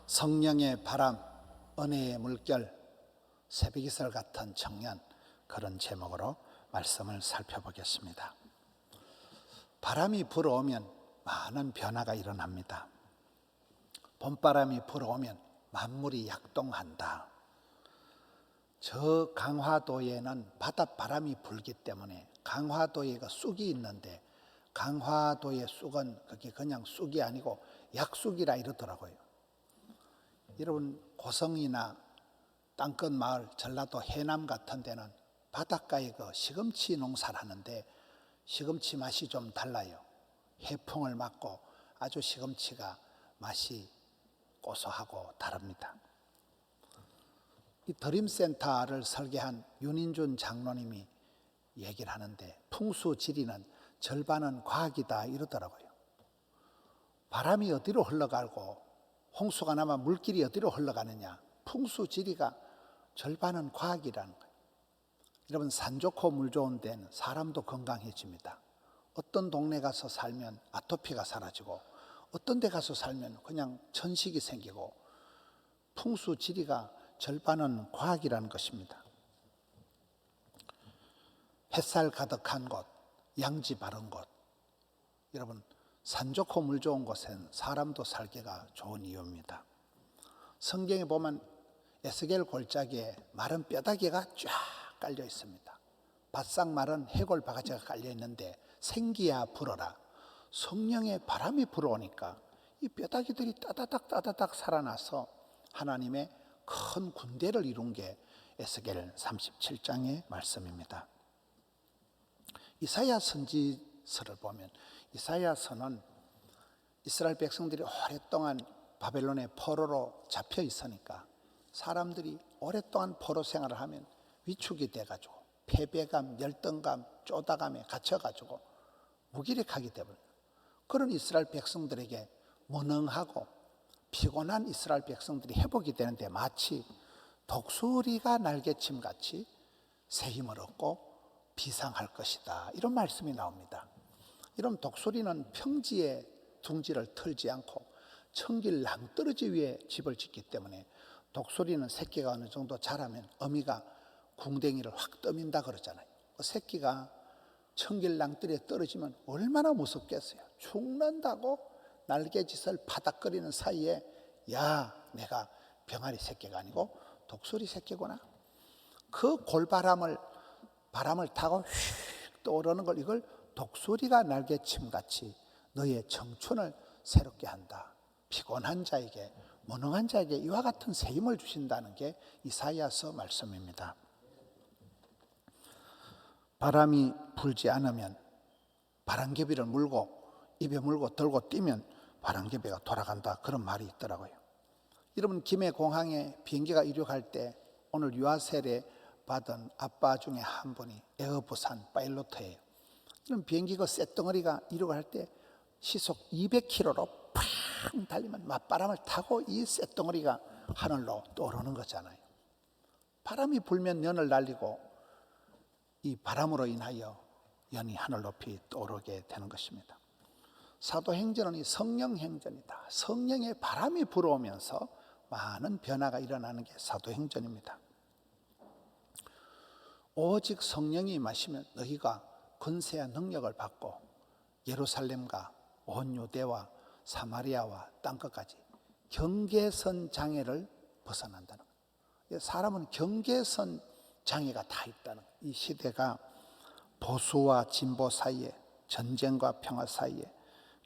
성령의 바람, 은혜의 물결, 새벽이슬 같은 청년, 그런 제목으로 말씀을 살펴보겠습니다. 바람이 불어오면 많은 변화가 일어납니다. 봄바람이 불어오면 만물이 약동한다. 저 강화도에는 바닷바람이 불기 때문에 강화도에 그 쑥이 있는데, 강화도의 쑥은 그게 그냥 쑥이 아니고 약쑥이라 이러더라고요. 여러분, 고성이나 땅끝 마을, 전라도 해남 같은 데는 바닷가에 그 시금치 농사를 하는데 시금치 맛이 좀 달라요. 해풍을 맞고 아주 시금치가 맛이 고소하고 다릅니다. 이 드림센터를 설계한 윤인준 장로님이 얘기를 하는데, 풍수지리는 절반은 과학이다 이러더라고요. 바람이 어디로 흘러가고 홍수가 나면 물길이 어디로 흘러가느냐, 풍수지리가 절반은 과학이라는 거예요. 여러분, 산 좋고 물 좋은 데는 사람도 건강해집니다. 어떤 동네 가서 살면 아토피가 사라지고, 어떤 데 가서 살면 그냥 천식이 생기고, 풍수지리가 절반은 과학이라는 것입니다. 햇살 가득한 곳, 양지 바른 곳, 여러분, 산 좋고 물 좋은 곳엔 사람도 살기가 좋은 이유입니다. 성경에 보면 에스겔 골짜기에 마른 뼈다귀가 쫙 깔려 있습니다. 바싹 마른 해골 바가지가 깔려 있는데, 생기야 불어라. 성령의 바람이 불어오니까 이 뼈다귀들이 따다닥 살아나서 하나님의 큰 군대를 이룬 게 에스겔 37장의 말씀입니다. 이사야 선지서를 보면, 이사야서는 이스라엘 백성들이 오랫동안 바벨론의 포로로 잡혀 있으니까 사람들이 오랫동안 포로 생활을 하면 위축이 돼가지고 패배감, 열등감, 쪼다감에 갇혀가지고 무기력하기 때문에, 그런 이스라엘 백성들에게 무능하고 피곤한 이스라엘 백성들이 회복이 되는데, 마치 독수리가 날개침 같이 새 힘을 얻고 비상할 것이다, 이런 말씀이 나옵니다. 이런 독수리는 평지에 둥지를 틀지 않고 청길 낭떠러지 위에 집을 짓기 때문에, 독수리는 새끼가 어느 정도 자라면 어미가 궁뎅이를 확 떠민다 그러잖아요. 그 새끼가 청길 낭떠러지에 떨어지면 얼마나 무섭겠어요. 죽는다고 날개짓을 파닥거리는 사이에, 야, 내가 병아리 새끼가 아니고 독수리 새끼구나. 그 바람을 타고 휙 떠오르는 걸, 이걸 독수리가 날개침같이 너의 청춘을 새롭게 한다. 피곤한 자에게, 무능한 자에게 이와 같은 새 힘을 주신다는 게 이사야서 말씀입니다. 바람이 불지 않으면, 바람개비를 물고 입에 물고 들고 뛰면 바람개비가 돌아간다, 그런 말이 있더라고요. 여러분, 김해공항에 비행기가 이륙할 때 오늘 유아 세례 받은 아빠 중에 한 분이 에어부산 파일로트예요. 이런 비행기가 쇳덩어리가 이륙을 할 때 시속 200km로 팡 달리면 맞바람을 타고 이 쇳덩어리가 하늘로 떠오르는 거잖아요. 바람이 불면 연을 날리고, 이 바람으로 인하여 연이 하늘 높이 떠오르게 되는 것입니다. 사도행전은 이 성령행전이다. 성령의 바람이 불어오면서 많은 변화가 일어나는 게 사도행전입니다. 오직 성령이 임하시면 너희가 권세와 능력을 받고 예루살렘과 온 유대와 사마리아와 땅끝까지 경계선 장애를 벗어난다는 거예요. 사람은 경계선 장애가 다 있다는 거예요. 이 시대가 보수와 진보 사이에, 전쟁과 평화 사이에,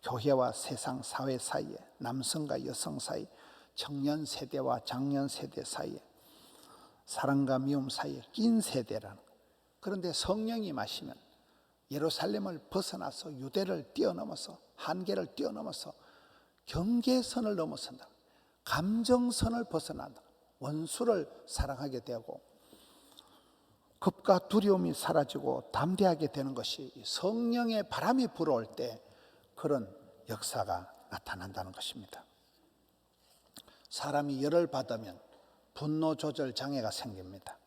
교회와 세상 사회 사이에, 남성과 여성 사이, 청년 세대와 장년 세대 사이에, 사랑과 미움 사이에 낀 세대라는 거예요. 그런데 성령이 임하시면 예루살렘을 벗어나서 유대를 뛰어넘어서, 한계를 뛰어넘어서 경계선을 넘어선다. 감정선을 벗어난다. 원수를 사랑하게 되고 겁과 두려움이 사라지고 담대하게 되는 것이 성령의 바람이 불어올 때 그런 역사가 나타난다는 것입니다. 사람이 열을 받으면 분노 조절 장애가 생깁니다.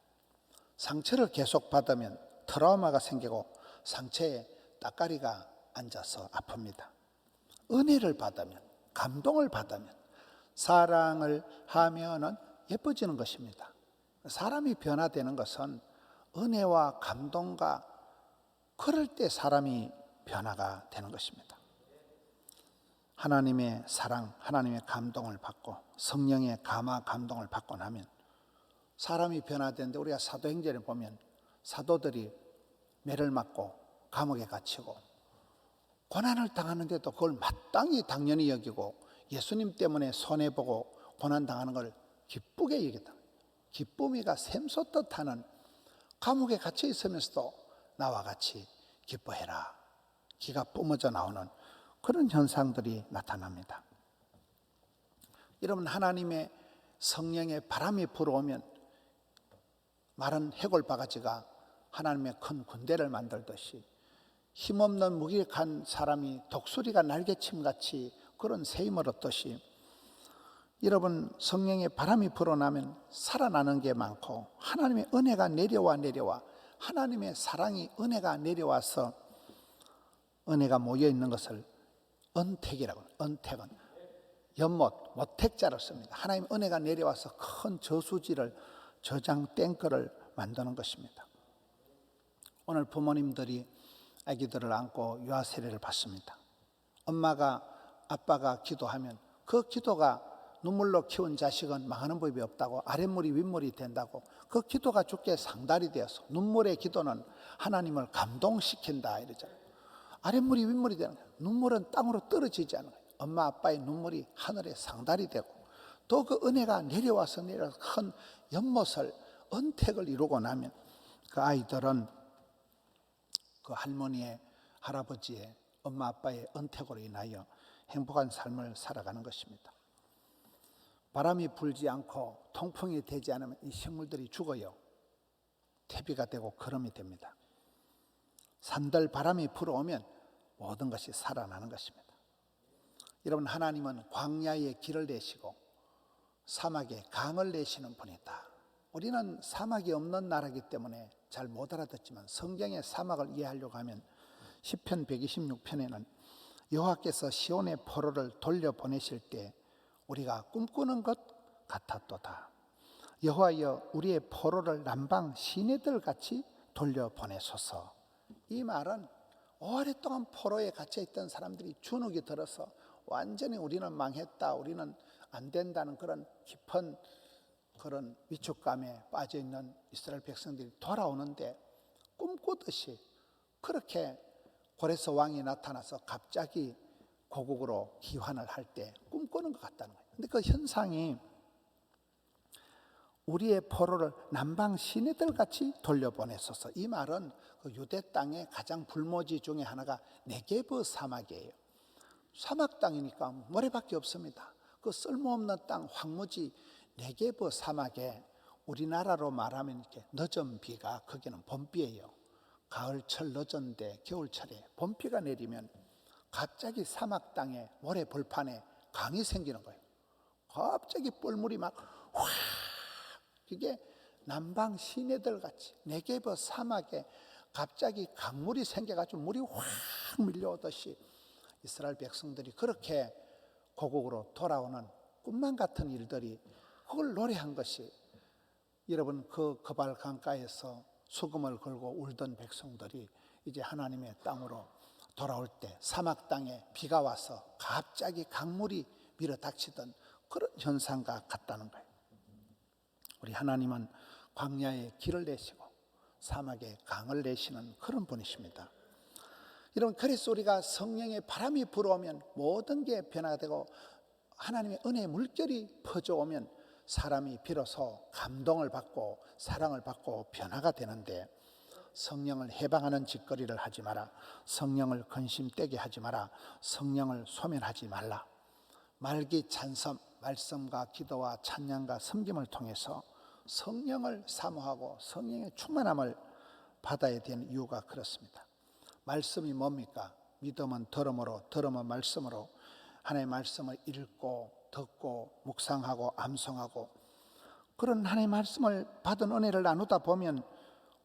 상처를 계속 받으면 트라우마가 생기고 상처에 따까리가 앉아서 아픕니다. 은혜를 받으면, 감동을 받으면 사랑을 하면은 예뻐지는 것입니다. 사람이 변화되는 것은 은혜와 감동과 그럴 때 사람이 변화가 되는 것입니다. 하나님의 사랑, 하나님의 감동을 받고 성령의 감화 감동을 받고 나면 사람이 변화되는데, 우리가 사도행전에 보면 사도들이 매를 맞고 감옥에 갇히고 고난을 당하는데도 그걸 마땅히 당연히 여기고 예수님 때문에 손해보고 고난당하는 걸 기쁘게 여겼다. 기쁨이가 샘솟듯 하는, 감옥에 갇혀 있으면서도 나와 같이 기뻐해라, 기가 뿜어져 나오는 그런 현상들이 나타납니다. 여러분, 하나님의 성령의 바람이 불어오면 마른 해골 바가지가 하나님의 큰 군대를 만들듯이 힘없는 무기력한 사람이 독수리가 날개침같이 그런 세임을 얻듯이, 여러분, 성령의 바람이 불어나면 살아나는 게 많고 하나님의 은혜가 내려와 하나님의 사랑이, 은혜가 내려와서 은혜가 모여 있는 것을 언택이라고 해요. 언택은 연못, 모택자를 씁니다. 하나님 은혜가 내려와서 큰 저수지를, 저장 탱크를 만드는 것입니다. 오늘 부모님들이 아기들을 안고 유아 세례를 받습니다. 엄마가, 아빠가 기도하면 그 기도가, 눈물로 키운 자식은 망하는 법이 없다고, 아랫물이 윗물이 된다고, 그 기도가 주께 상달이 되어서 눈물의 기도는 하나님을 감동시킨다 이러잖아요. 아랫물이 윗물이 되는 거예요. 눈물은 땅으로 떨어지지 않아요. 엄마 아빠의 눈물이 하늘에 상달이 되고, 또 그 은혜가 내려와서 큰 연못을, 언택을 이루고 나면 그 아이들은 그 할머니의, 할아버지의, 엄마 아빠의 언택으로 인하여 행복한 삶을 살아가는 것입니다. 바람이 불지 않고 통풍이 되지 않으면 이 식물들이 죽어요. 퇴비가 되고 거름이 됩니다. 산들 바람이 불어오면 모든 것이 살아나는 것입니다. 여러분, 하나님은 광야에 길을 내시고 사막에 강을 내시는 분이다. 우리는 사막이 없는 나라이기 때문에 잘 못 알아듣지만, 성경의 사막을 이해하려고 하면 시편 126편에는 여호와께서 시온의 포로를 돌려보내실 때 우리가 꿈꾸는 것 같았도다. 여호와여, 우리의 포로를 남방 시내들 같이 돌려보내소서. 이 말은 오랫동안 포로에 갇혀있던 사람들이 주눅이 들어서 완전히 우리는 망했다, 우리는 안 된다는 그런 깊은 그런 위축감에 빠져있는 이스라엘 백성들이 돌아오는데, 꿈꾸듯이 그렇게 고레스 왕이 나타나서 갑자기 고국으로 귀환을 할 때 꿈꾸는 것 같다는 거예요. 근데 그 현상이, 우리의 포로를 남방 시내들 같이 돌려보내소서. 이 말은 그 유대 땅의 가장 불모지 중에 하나가 네게브 사막이에요. 사막 땅이니까 모래밖에 없습니다. 그 쓸모없는 땅, 황무지 네게브 사막에, 우리나라로 말하면 이렇게 늦은 비가, 거기는 봄비예요. 가을철 늦은데 겨울철에 봄비가 내리면 갑자기 사막 땅에, 모래 벌판에 강이 생기는 거예요. 갑자기 뻘물이 막 확, 이게 남방 시내들 같이 네게브 사막에 갑자기 강물이 생겨가지고 물이 확 밀려오듯이 이스라엘 백성들이 그렇게 고국으로 돌아오는 꿈만 같은 일들이, 그걸 노래한 것이, 여러분, 그 거발 강가에서 수금을 걸고 울던 백성들이 이제 하나님의 땅으로 돌아올 때 사막 땅에 비가 와서 갑자기 강물이 밀어닥치던 그런 현상과 같다는 거예요. 우리 하나님은 광야에 길을 내시고 사막에 강을 내시는 그런 분이십니다. 여러분, 그래서 우리가 성령의 바람이 불어오면 모든 게 변화가 되고 하나님의 은혜의 물결이 퍼져오면 사람이 비로소 감동을 받고 사랑을 받고 변화가 되는데, 성령을 해방하는 짓거리를 하지 마라, 성령을 근심되게 하지 마라, 성령을 소멸하지 말라. 말기 찬성, 말씀과 기도와 찬양과 섬김을 통해서 성령을 사모하고 성령의 충만함을 받아야 되는 이유가 그렇습니다. 말씀이 뭡니까? 믿음은 들음으로, 들음은 말씀으로. 하나님의 말씀을 읽고 듣고 묵상하고 암송하고, 그런 하나님의 말씀을 받은 은혜를 나누다 보면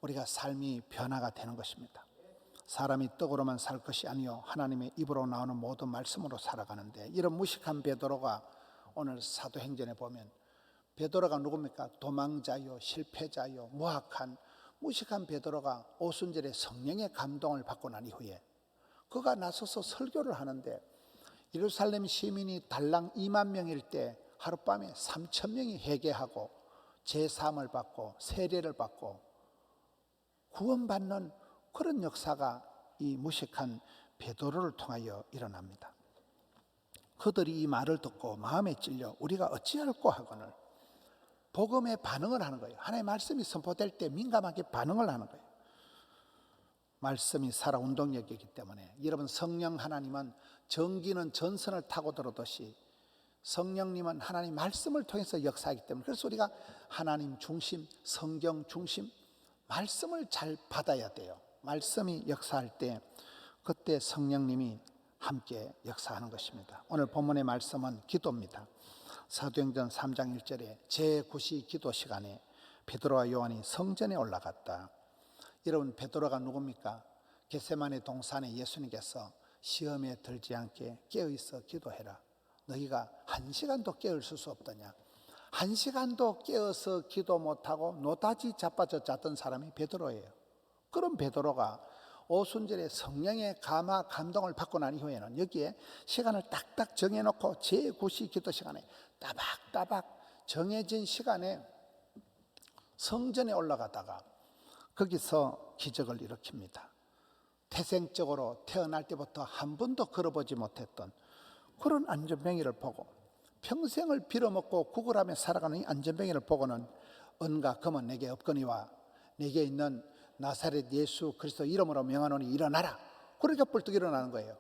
우리가 삶이 변화가 되는 것입니다. 사람이 떡으로만 살 것이 아니요 하나님의 입으로 나오는 모든 말씀으로 살아가는데, 이런 무식한 베드로가 오늘 사도행전에 보면 베드로가 누굽니까? 도망자요, 실패자요, 무식한 베드로가 오순절에 성령의 감동을 받고 난 이후에 그가 나서서 설교를 하는데 예루살렘 시민이 달랑 2만 명일 때 하룻밤에 3천 명이 회개하고 제사함을 받고 세례를 받고 구원받는 그런 역사가 이 무식한 베드로를 통하여 일어납니다. 그들이 이 말을 듣고 마음에 찔려 우리가 어찌할꼬 하거늘 복음에 반응을 하는 거예요. 하나님의 말씀이 선포될 때 민감하게 반응을 하는 거예요. 말씀이 살아 운동력이기 때문에 여러분, 성령 하나님은 전기는 전선을 타고 들어오듯이 성령님은 하나님 말씀을 통해서 역사하기 때문에, 그래서 우리가 하나님 중심, 성경 중심 말씀을 잘 받아야 돼요. 말씀이 역사할 때 그때 성령님이 함께 역사하는 것입니다. 오늘 본문의 말씀은 기도입니다. 사도행전 3장 1절에 제9시 기도 시간에 베드로와 요한이 성전에 올라갔다. 여러분, 베드로가 누굽니까? 겟세마네 동산에 예수님께서 시험에 들지 않게 깨어있어 기도해라. 너희가 1시간도 깨어있을 수 없더냐. 1시간도 깨어서 기도 못하고 노다지 자빠져 잤던 사람이 베드로예요. 그런 베드로가 오순절에 성령의 감동을 받고 난 이후에는 여기에 시간을 딱딱 정해놓고 제9시 기도 시간에 따박따박 정해진 시간에 성전에 올라가다가 거기서 기적을 일으킵니다. 태생적으로 태어날 때부터 한 번도 걸어보지 못했던 그런 안전뱅이를 보고 평생을 빌어먹고 구걸하며 살아가는 이 안전뱅이를 보고는 은과 금은 내게 없거니와 내게 있는 나사렛 예수 그리스도 이름으로 명하노니 일어나라. 그러니까 뿔뚝 일어나는 거예요.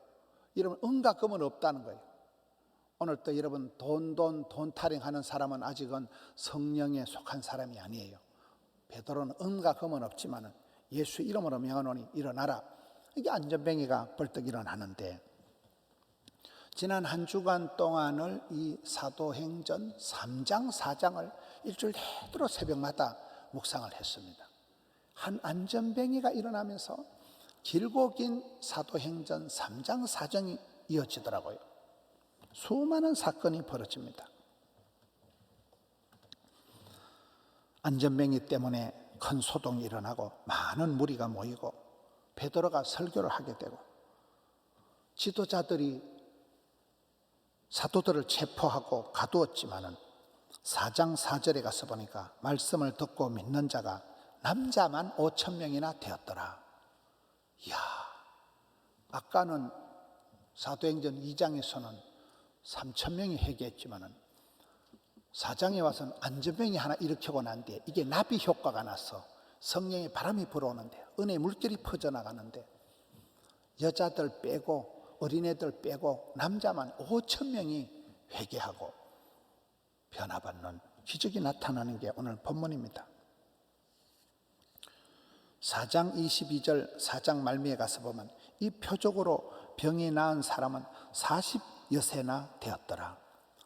여러분, 은과 금은 없다는 거예요. 오늘 또 여러분, 돈 타령하는 사람은 아직은 성령에 속한 사람이 아니에요. 베드로는 은과 금은 없지만은 예수 이름으로 명하노니 일어나라. 이게 안전뱅이가 벌떡 일어나는데, 지난 한 주간 동안을 이 사도행전 3장 4장을 일주일 내도록 새벽마다 묵상을 했습니다. 한 안전뱅이가 일어나면서 길고 긴 사도행전 3장 4장이 이어지더라고요. 수많은 사건이 벌어집니다. 안전뱅이 때문에 큰 소동이 일어나고 많은 무리가 모이고 베드로가 설교를 하게 되고 지도자들이 사도들을 체포하고 가두었지만은 4장 4절에 가서 보니까 말씀을 듣고 믿는 자가 남자만 5천 명이나 되었더라. 이야, 아까는 사도행전 2장에서는 3천 명이 회개했지만은 4장에 와서는 안전뱅이 하나 일으키고 난 뒤에 이게 나비 효과가 나서 성령의 바람이 불어오는데 은혜의 물결이 퍼져나가는데 여자들 빼고 어린애들 빼고 남자만 5천 명이 회개하고 변화받는 기적이 나타나는 게 오늘 본문입니다. 4장 22절 4장 말미에 가서 보면 이 표적으로 병이 나은 사람은 40여세나 되었더라.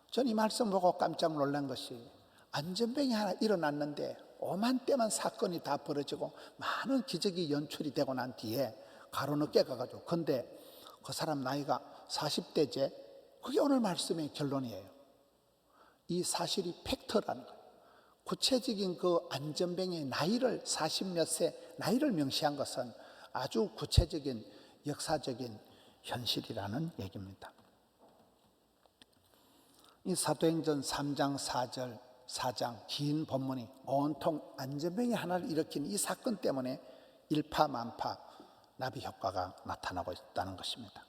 전 이 말씀 보고 깜짝 놀란 것이 안전병이 하나 일어났는데 오만때만 사건이 다 벌어지고 많은 기적이 연출이 되고 난 뒤에 가로늦게 가가지고, 근데 그 사람 나이가 40대제, 그게 오늘 말씀의 결론이에요. 이 사실이 팩트라는 거예요. 구체적인 그 안전병의 나이를 40몇 세 나이를 명시한 것은 아주 구체적인 역사적인 현실이라는 얘기입니다. 이 사도행전 3장 4절 4장 긴 본문이 온통 안전병이 하나를 일으킨 이 사건 때문에 일파만파 나비 효과가 나타나고 있다는 것입니다.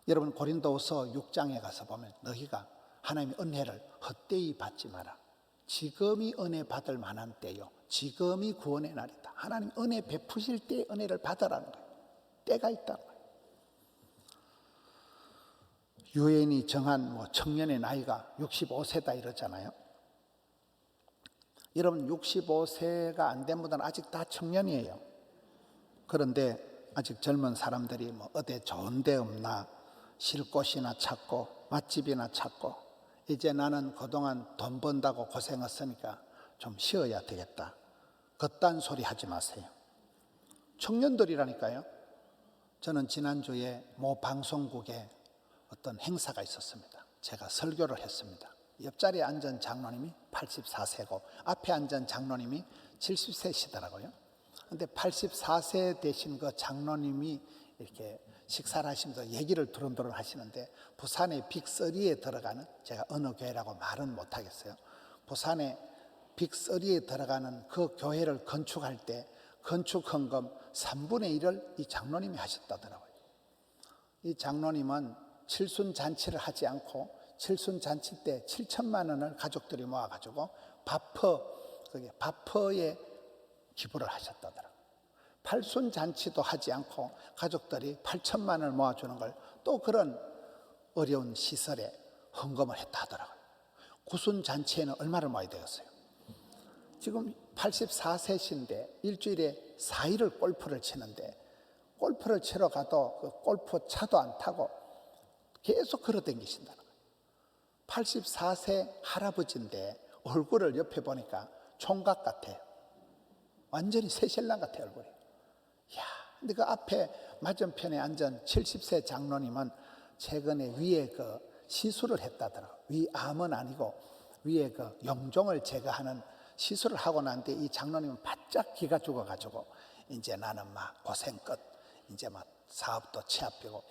여러분, 고린도후서 6장에 가서 보면 너희가 하나님의 은혜를 헛되이 받지 마라. 지금이 은혜 받을 만한 때요, 지금이 구원의 날이다. 하나님 은혜 베푸실 때 은혜를 받으라는 거예요. 때가 있다는 거예요. 유엔이 정한 청년의 나이가 65세다 이러잖아요. 여러분, 65세가 안 된 분들은 아직 다 청년이에요. 그런데 아직 젊은 사람들이 어디 좋은 데 없나, 쉴 곳이나 찾고 맛집이나 찾고, 이제 나는 그동안 돈 번다고 고생했으니까 좀 쉬어야 되겠다, 그딴 소리 하지 마세요. 청년들이라니까요. 저는 지난주에 모 방송국에 어떤 행사가 있었습니다. 제가 설교를 했습니다. 옆자리에 앉은 장로님이 84세고 앞에 앉은 장로님이 70세시더라고요. 근데 84세 되신 그 장로님이 이렇게 식사를 하시면서 얘기를 두런두런 하시는데, 부산의 빅3에 들어가는, 제가 어느 교회라고 말은 못하겠어요. 부산의 빅3에 들어가는 그 교회를 건축할 때 건축 헌금 3분의 1을 이 장로님이 하셨다더라고요. 이 장로님은 칠순잔치를 하지 않고 칠순잔치 때 7천만 원을 가족들이 모아가지고 바퍼에 기부를 하셨다더라고요. 팔순잔치도 하지 않고 가족들이 8천만 원을 모아주는 걸 또 그런 어려운 시설에 헌금을 했다 하더라고요. 구순잔치에는 얼마를 모아야 되겠어요? 지금 84세신데 일주일에 4일을 골프를 치는데, 골프를 치러 가도 그 골프 차도 안 타고 계속 걸어 다니신다는 거예요. 84세 할아버지인데 얼굴을 옆에 보니까 총각 같아요. 완전히 새신랑 같아요, 얼굴이. 이야, 근데 그 앞에 맞은편에 앉은 70세 장로님은 최근에 위에 그 시술을 했다더라고요. 위암은 아니고 위에 그 용종을 제거하는 시술을 하고 난데, 이 장로님은 바짝 기가 죽어가지고 이제 나는 막 고생 끝, 이제 막 사업도 취업되고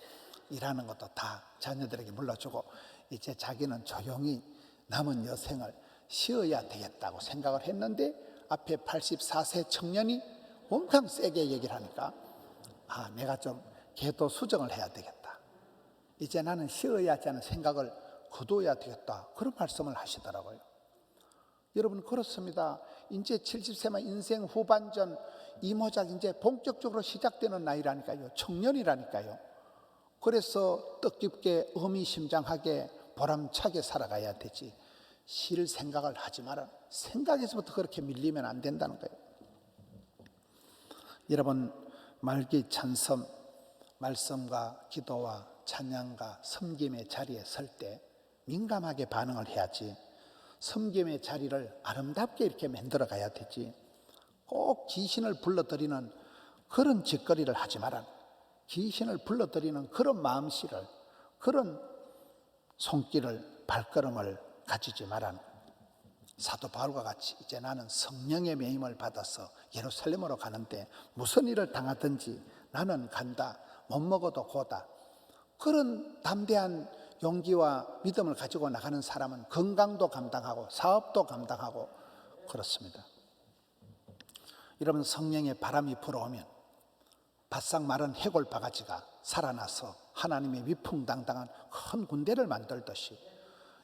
일하는 것도 다 자녀들에게 물려주고 이제 자기는 조용히 남은 여생을 쉬어야 되겠다고 생각을 했는데, 앞에 84세 청년이 엄청 세게 얘기를 하니까 내가 좀 계도 수정을 해야 되겠다, 이제 나는 쉬어야지 하는 생각을 거둬야 되겠다, 그런 말씀을 하시더라고요. 여러분, 그렇습니다. 이제 70세만 인생 후반전, 이모작 이제 본격적으로 시작되는 나이라니까요. 청년이라니까요. 그래서 뜻깊게 의미심장하게 보람차게 살아가야 되지, 쉴 생각을 하지 마라. 생각에서부터 그렇게 밀리면 안 된다는 거예요. 여러분, 말기 찬섬, 말씀과 기도와 찬양과 섬김의 자리에 설 때 민감하게 반응을 해야지, 섬김의 자리를 아름답게 이렇게 만들어 가야 되지, 꼭 귀신을 불러들이는 그런 짓거리를 하지 마라. 귀신을 불러들이는 그런 마음씨를, 그런 손길을, 발걸음을 가지지 마라. 사도 바울과 같이 이제 나는 성령의 매임을 받아서 예루살렘으로 가는데 무슨 일을 당하든지 나는 간다, 못 먹어도 고다, 그런 담대한 용기와 믿음을 가지고 나가는 사람은 건강도 감당하고 사업도 감당하고 그렇습니다. 여러분, 성령의 바람이 불어오면 바싹 마른 해골 바가지가 살아나서 하나님의 위풍당당한 큰 군대를 만들듯이,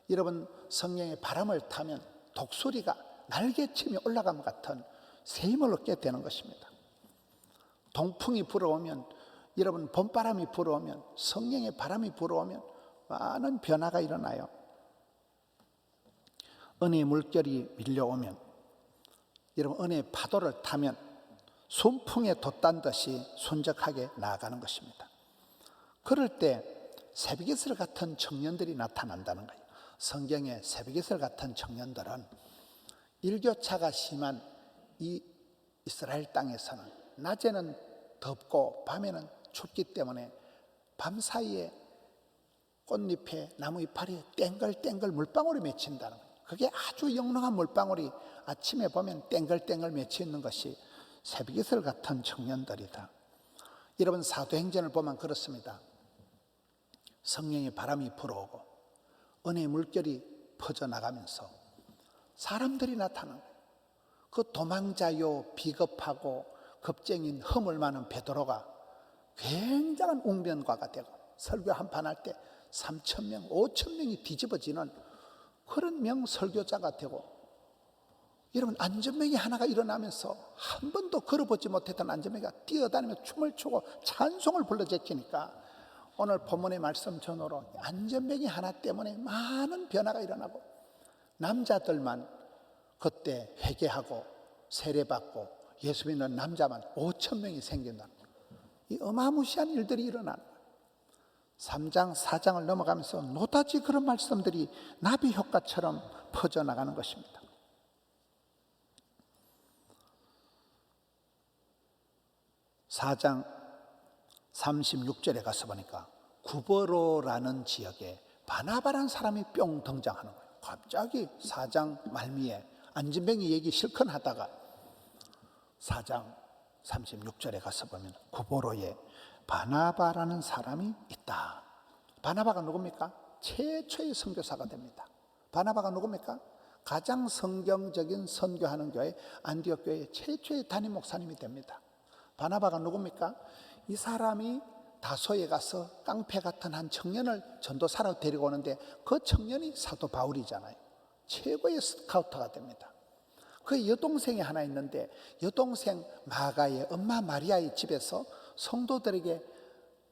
여러분, 성령의 바람을 타면 독수리가 날개치며 올라감 같은 새 힘을 얻게 되는 것입니다. 동풍이 불어오면, 여러분, 봄바람이 불어오면, 성령의 바람이 불어오면 많은 변화가 일어나요. 은혜의 물결이 밀려오면, 여러분, 은혜의 파도를 타면 순풍에 돛단 듯이 순적하게 나아가는 것입니다. 그럴 때 새벽이슬 같은 청년들이 나타난다는 거예요. 성경의 새벽이슬 같은 청년들은 일교차가 심한 이 이스라엘 땅에서는 낮에는 덥고 밤에는 춥기 때문에 밤사이에 꽃잎에 나무 이파리에 땡글땡글 물방울이 맺힌다는 거예요. 그게 아주 영롱한 물방울이 아침에 보면 땡글땡글 맺혀 있는 것이 새벽이슬 같은 청년들이다. 여러분, 사도행전을 보면 그렇습니다. 성령의 바람이 불어오고 은혜의 물결이 퍼져나가면서 사람들이 나타나는 거예요. 그 도망자요 비겁하고 겁쟁인 허물 많은 베드로가 굉장한 웅변가가 되고 설교 한판 할 때 3,000명, 5,000명이 뒤집어지는 그런 명설교자가 되고, 여러분, 안전뱅이 하나가 일어나면서 한 번도 걸어보지 못했던 안전뱅이가 뛰어다니며 춤을 추고 찬송을 불러 제키니까 오늘 본문의 말씀 전후로 안전뱅이 하나 때문에 많은 변화가 일어나고, 남자들만 그때 회개하고 세례받고 예수 믿는 남자만 5,000명이 생긴다는 거예요. 이 어마무시한 일들이 일어나는 거예요. 3장 4장을 넘어가면서 노다지 그런 말씀들이 나비 효과처럼 퍼져나가는 것입니다. (4장 36절에 가서 보니까 구버로라는 지역에 바나바라는 사람이 뿅 등장하는 거예요. 갑자기 4장 말미에 안진뱅이 얘기 실컷 하다가 4장 36절에 가서 보면 구보로에 바나바라는 사람이 있다. 바나바가 누굽니까? 최초의 선교사가 됩니다. 바나바가 누굽니까? 가장 성경적인 선교하는 교회 안디옥 교회 최초의 담임 목사님이 됩니다. 바나바가 누굽니까? 이 사람이 다소에 가서 깡패 같은 한 청년을 전도사로 데리고 오는데 그 청년이 사도 바울이잖아요. 최고의 스카우터가 됩니다. 그 여동생이 하나 있는데 여동생 마가의 엄마 마리아의 집에서 성도들에게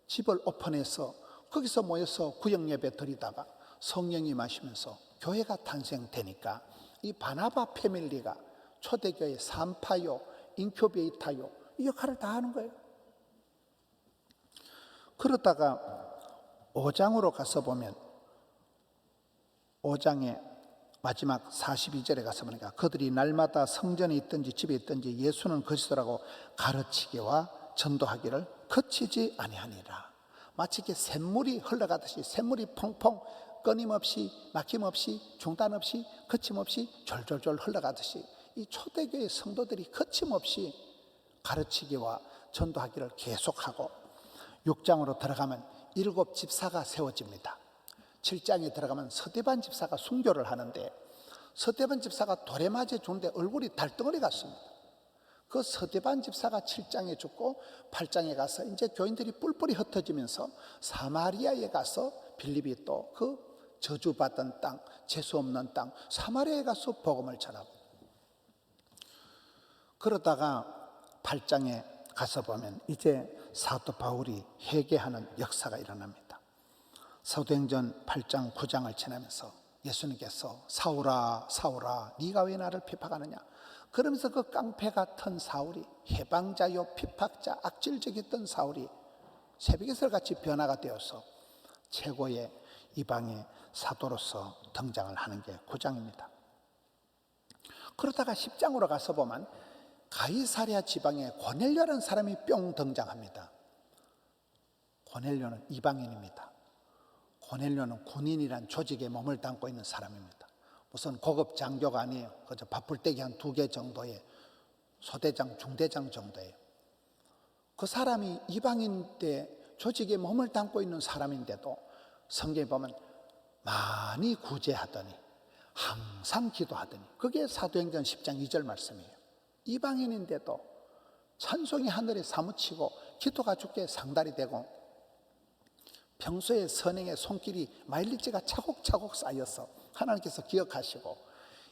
집을 오픈해서 거기서 모여서 구역예배 드리다가 성령이 마시면서 교회가 탄생되니까 이 바나바 패밀리가 초대교회 산파요, 인큐베이터요 이 역할을 다 하는 거예요. 그러다가 5장으로 가서 보면 5장의 마지막 42절에 가서 보니까 그들이 날마다 성전에 있든지 집에 있든지 예수는 그리스도라고 가르치기와 전도하기를 그치지 아니하니라. 마치 이렇게 샘물이 흘러가듯이 샘물이 펑펑 끊임없이 막힘없이 중단 없이 거침없이 졸졸졸 흘러가듯이 이 초대교회 성도들이 거침없이 가르치기와 전도하기를 계속하고 6장으로 들어가면 7 집사가 세워집니다. 7장에 들어가면 서대반 집사가 순교를 하는데 서대반 집사가 돌에 맞아 죽는데 얼굴이 달덩어리 같습니다. 그 서대반 집사가 7장에 죽고 8장에 가서 이제 교인들이 뿔뿔이 흩어지면서 사마리아에 가서 빌립이 또 그 저주받던 땅, 재수 없는 땅 사마리아에 가서 복음을 전하고 그러다가 8장에 가서 보면 이제 사도 바울이 회개하는 역사가 일어납니다. 사도행전 8장 9장을 지나면서 예수님께서 사울아 사울아 네가 왜 나를 핍박하느냐 그러면서 그 깡패 같은 사울이 해방자요 핍박자 악질적이었던 사울이 새벽에서 같이 변화가 되어서 최고의 이방의 사도로서 등장을 하는 게 9장입니다. 그러다가 10장으로 가서 보면 가이사랴 지방에 고넬료라는 사람이 뿅 등장합니다. 고넬료는 이방인입니다. 고넬료는 군인이란 조직에 몸을 담고 있는 사람입니다. 무슨 고급 장교가 아니에요. 그저 밥풀떼기 한 2개 정도의 소대장, 중대장 정도예요. 그 사람이 이방인 때 조직에 몸을 담고 있는 사람인데도 성경에 보면 많이 구제하더니 항상 기도하더니 그게 사도행전 10장 2절 말씀이에요. 이방인인데도 찬송이 하늘에 사무치고 기도가 주께 상달이 되고 평소에 선행의 손길이 마일리지가 차곡차곡 쌓여서 하나님께서 기억하시고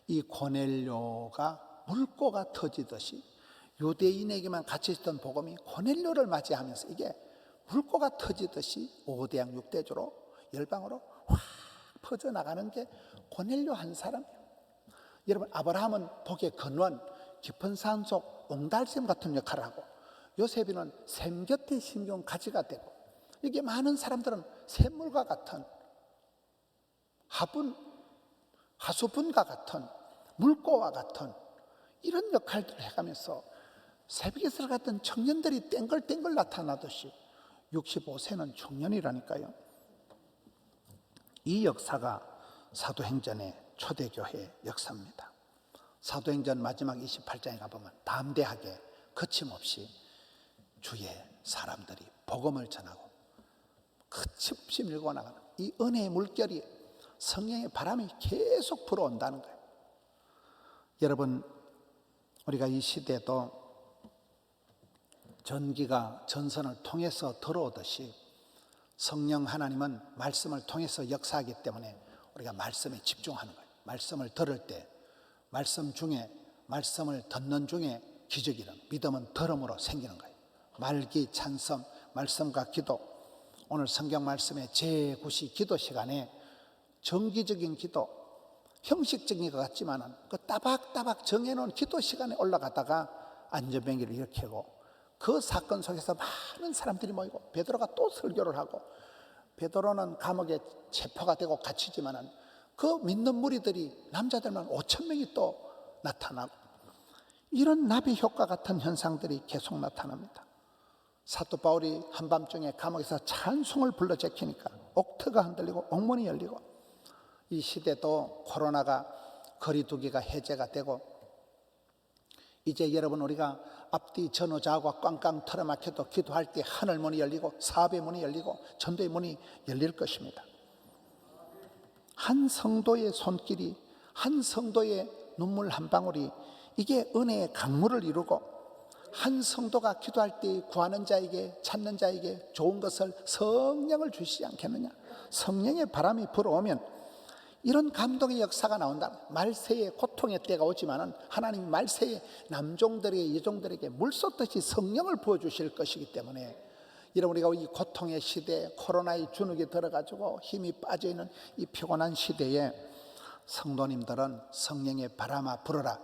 이 고넬료가 물꼬가 터지듯이 유대인에게만 갇혀 있던 복음이 고넬료를 맞이하면서 이게 물꼬가 터지듯이 5대양 6대주로 열방으로 확 퍼져나가는 게 고넬료 한 사람이에요. 여러분 아브라함은 복의 근원 깊은 산속 옹달샘 같은 역할을 하고 요셉이는 샘 곁에 심겨온 가지가 되고 이게 많은 사람들은 샘물과 같은 하수분과 같은 물고와 같은 이런 역할들을 해가면서 새벽에서 같은 청년들이 땡글땡글 나타나듯이 65세는 청년이라니까요. 이 역사가 사도행전의 초대교회의 역사입니다. 사도행전 마지막 28장에 가보면 담대하게 거침없이 주의 사람들이 복음을 전하고 거침없이 밀고 나가는 이 은혜의 물결이 성령의 바람이 계속 불어온다는 거예요. 여러분 우리가 이 시대도 전기가 전선을 통해서 들어오듯이 성령 하나님은 말씀을 통해서 역사하기 때문에 우리가 말씀에 집중하는 거예요. 말씀을 들을 때 말씀 중에 말씀을 듣는 중에 기적이 일어나요. 믿음은 들음으로 생기는 거예요. 말기, 찬성, 말씀과 기도. 오늘 성경 말씀의 제9시 기도 시간에 정기적인 기도, 형식적인 것 같지만은 그 따박따박 정해놓은 기도 시간에 올라가다가 안전병기를 일으키고 그 사건 속에서 많은 사람들이 모이고 베드로가 또 설교를 하고 베드로는 감옥에 체포가 되고 갇히지만은 그 믿는 무리들이 남자들만 5천 명이 또 나타나고 이런 나비 효과 같은 현상들이 계속 나타납니다. 사도 바울이 한밤중에 감옥에서 찬송을 불러 제키니까 옥터가 흔들리고 옥문이 열리고 이 시대도 코로나가 거리두기가 해제가 되고 이제 여러분 우리가 앞뒤 전후좌우가 꽝꽝 틀어막혀도 기도할 때 하늘 문이 열리고 사업의 문이 열리고 전도의 문이 열릴 것입니다. 한 성도의 손길이, 한 성도의 눈물 한 방울이 이게 은혜의 강물을 이루고 한 성도가 기도할 때 구하는 자에게 찾는 자에게 좋은 것을 성령을 주시지 않겠느냐. 성령의 바람이 불어오면 이런 감동의 역사가 나온다. 말세의 고통의 때가 오지만은 하나님이 말세의 남종들에게 여종들에게 물 쏟듯이 성령을 부어주실 것이기 때문에 여러분 우리가 이 고통의 시대, 코로나의 주눅이 들어가지고 힘이 빠져있는 이 피곤한 시대에 성도님들은 성령의 바람아 불어라.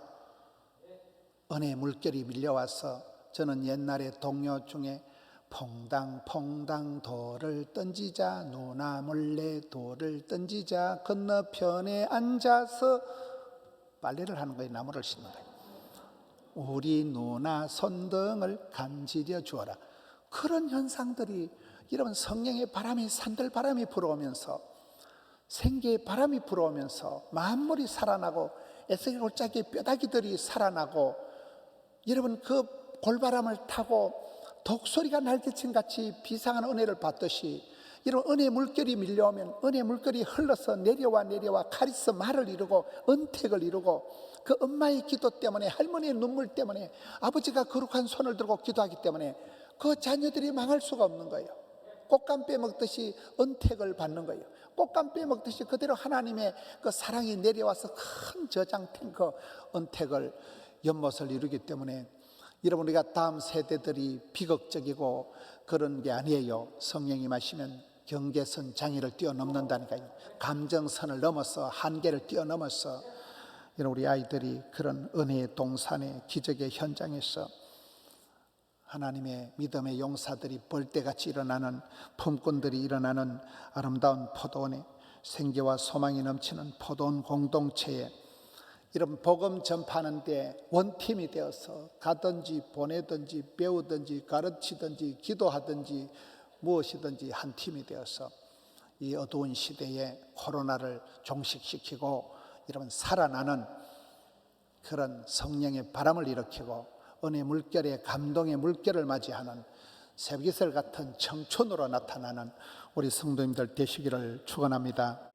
은혜의 물결이 밀려와서 저는 옛날에 동요 중에 퐁당퐁당 돌을 던지자 누나 몰래 돌을 던지자 건너편에 앉아서 빨래를 하는 거예요. 나무를 싣는 거예요. 우리 누나 손등을 간지려 주어라. 그런 현상들이 여러분 성령의 바람이 산들바람이 불어오면서 생계의 바람이 불어오면서 만물이 살아나고 에스겔 골짜기 뼈다귀들이 살아나고 여러분 그 골바람을 타고 독소리가 날개친 같이 비상한 은혜를 받듯이 이런 은혜의 물결이 밀려오면 은혜의 물결이 흘러서 내려와 카리스 말을 이루고 은택을 이루고 그 엄마의 기도 때문에 할머니의 눈물 때문에 아버지가 거룩한 손을 들고 기도하기 때문에 그 자녀들이 망할 수가 없는 거예요. 꽃감 빼먹듯이 은택을 받는 거예요. 꽃감 빼먹듯이 그대로 하나님의 그 사랑이 내려와서 큰 저장 탱크 은택을 연못을 이루기 때문에 여러분 우리가 다음 세대들이 비극적이고 그런 게 아니에요. 성령이 마시면 경계선 장애를 뛰어넘는다니까요. 감정선을 넘어서 한계를 뛰어넘어서 여러분 우리 아이들이 그런 은혜의 동산의 기적의 현장에서 하나님의 믿음의 용사들이 벌떼같이 일어나는 품꾼들이 일어나는 아름다운 포도원에 생기와 소망이 넘치는 포도원 공동체에 이런 복음 전파하는 데 원팀이 되어서 가든지 보내든지 배우든지 가르치든지 기도하든지 무엇이든지 한 팀이 되어서 이 어두운 시대에 코로나를 종식시키고 여러분 살아나는 그런 성령의 바람을 일으키고 은혜 물결의 감동의 물결을 맞이하는 새벽이슬 같은 청춘으로 나타나는 우리 성도님들 되시기를 축원합니다.